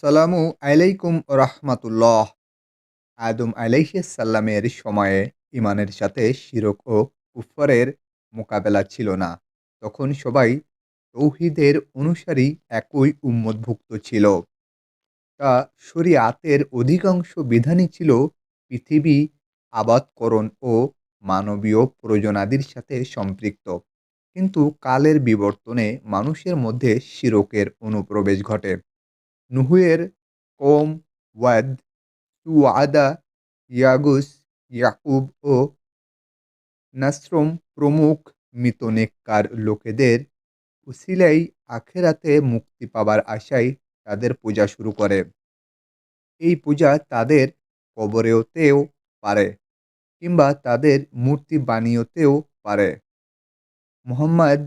আসসালামু আলাইকুম রাহমাতুল্লাহ। আদম আলাইহিস সালামের সময়ে ঈমানের সাথে শিরক ও কুফরের মোকাবেলা ছিল না। তখন সবাই তৌহিদের অনুসারী একই উম্মতভুক্ত ছিল। তা শরিয়াতের অধিকাংশ বিধানই ছিল পৃথিবী আবাদকরণ ও মানবীয় প্রয়োজনাদির সাথে সম্পৃক্ত। কিন্তু কালের বিবর্তনে মানুষের মধ্যে শিরকের অনুপ্রবেশ ঘটে। নুহের কওম ওয়াদ, সুআদা, ইয়াগুস, ইয়াকুব ও নাসরুম প্রমুখ মৃত নেককার লোকেদের উসিলায় আখেরাতে মুক্তি পাবার আশায় তাদের পূজা শুরু করে। এই পূজা তাদের কবরেতেও পারে কিংবা তাদের মূর্তি বানিয়েতেও পারে। মুহাম্মদ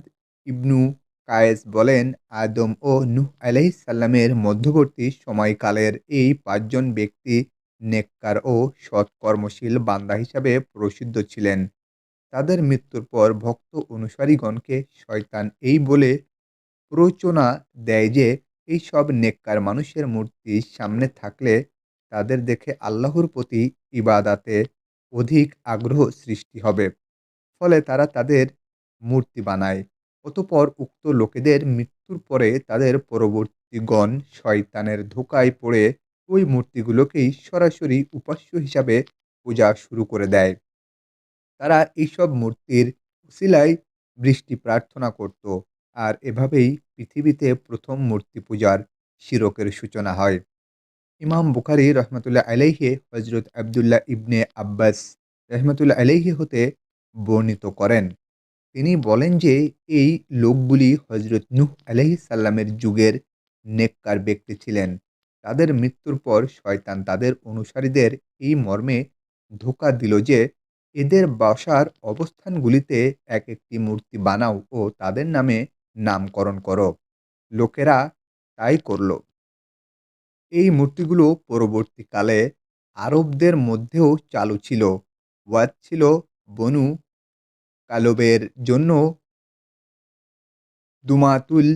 ইবনু কায়েস বলেন, আদম ও নূহ আলাইহিস সালামের মধ্যবর্তী সময়কালের এই ৫ জন ব্যক্তি নেককার ও সৎকর্মশীল বান্দা হিসাবে প্রসিদ্ধ ছিলেন। তাদের মৃত্যুর পর ভক্ত অনুসারীগণকে শয়তান এই বলে প্ররোচনা দেয় যে, এইসব নেককার মানুষের মূর্তি সামনে থাকলে তাদের দেখে আল্লাহর প্রতি ইবাদাতে অধিক আগ্রহ সৃষ্টি হবে। ফলে তারা তাদের মূর্তি বানায়। অতঃপর উক্ত লোকেদের মৃত্যুর পরে তাদের পরবর্তীগণ শয়তানের ধোঁকায় পড়ে ওই মূর্তিগুলোকেই সরাসরি উপাস্য হিসাবে পূজা শুরু করে দেয়। তারা এইসব মূর্তির উসিলায় বৃষ্টি প্রার্থনা করত। আর এভাবেই পৃথিবীতে প্রথম মূর্তি পূজার শিরকের সূচনা হয়। ইমাম বুখারী রহমাতুল্লাহ আলাইহি হযরত আব্দুল্লাহ ইবনে আব্বাস রহমাতুল্লাহ আলাইহি হতে বর্ণিত করেন। তিনি বলেন যে, এই লোকগুলি হযরত নূহ আলাইহিস সালামের যুগের নেককার ব্যক্তি ছিলেন। তাদের মৃত্যুর পর শয়তান তাদের অনুসারীদের এই মর্মে ধোঁকা দিল যে, এদের বসার অবস্থানগুলিতে এক একটি মূর্তি বানাও ও তাদের নামে নামকরণ করো। লোকেরা তাই করল। এই মূর্তিগুলো পরবর্তীকালে আরবদের মধ্যেও চালু ছিল। ওয়াদ ছিল বনু কালবের জন্য, দুমাতুল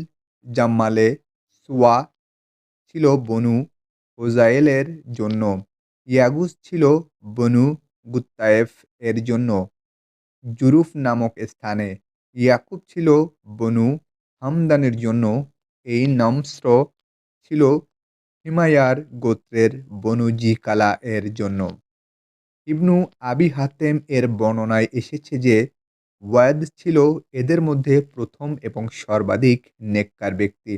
জাম্মালে, সুওয়া ছিল বনু হুযাইলের জন্য, ইয়াগুস ছিল বনু গুত্তায়েফ এর জন্য জুরুফ নামক স্থানে, ইয়াকুব ছিল বনু হামদানের জন্য, এই নমস্র ছিল হিমায়ার গোত্রের বনু জিকালা এর জন্য। ইবনু আবি হাতেম এর বর্ণনায় এসেছে যে, ওয়াদ ছিল এদের মধ্যে প্রথম এবং সর্বাধিক নেককার ব্যক্তি।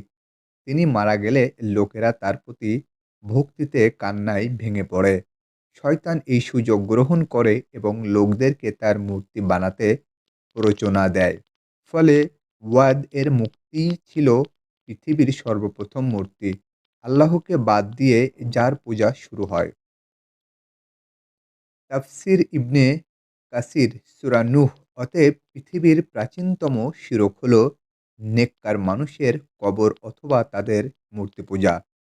তিনি মারা গেলে লোকেরা তার প্রতি ভক্তিতে কান্নায় ভেঙে পড়ে। শয়তান এই সুযোগ গ্রহণ করে এবং লোকদেরকে তার মূর্তি বানাতে প্ররোচনা দেয়। ফলে ওয়াদ এর মূর্তি ছিল পৃথিবীর সর্বপ্রথম মূর্তি, আল্লাহকে বাদ দিয়ে যার পূজা শুরু হয়। তাফসির ইবনে কাসির সূরা নূহ অতএব পৃথিবীর প্রাচীনতম শিরক হল নেককার মানুষের কবর অথবা তাদের মূর্তি পূজা,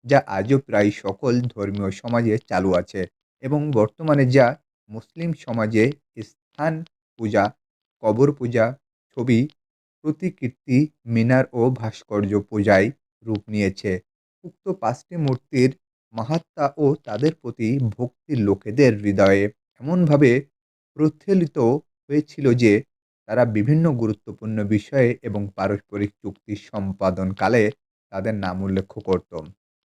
যা আজও প্রায় সকল ধর্মীয় সমাজে চালু আছে এবং বর্তমানে যা মুসলিম সমাজে স্থান পূজা, কবর পূজা, ছবি, প্রতিকৃতি, মিনার ও ভাস্কর্য পূজায় রূপ নিয়েছে। উক্ত ৫টি মূর্তির মাহাত্ম্য ও তাদের প্রতি ভক্তি লোকেদের হৃদয়ে এমনভাবে প্রথলিত হয়েছিল যে, তারা বিভিন্ন গুরুত্বপূর্ণ বিষয়ে এবং পারস্পরিক চুক্তি সম্পাদনকালে তাদের নাম উল্লেখ করত।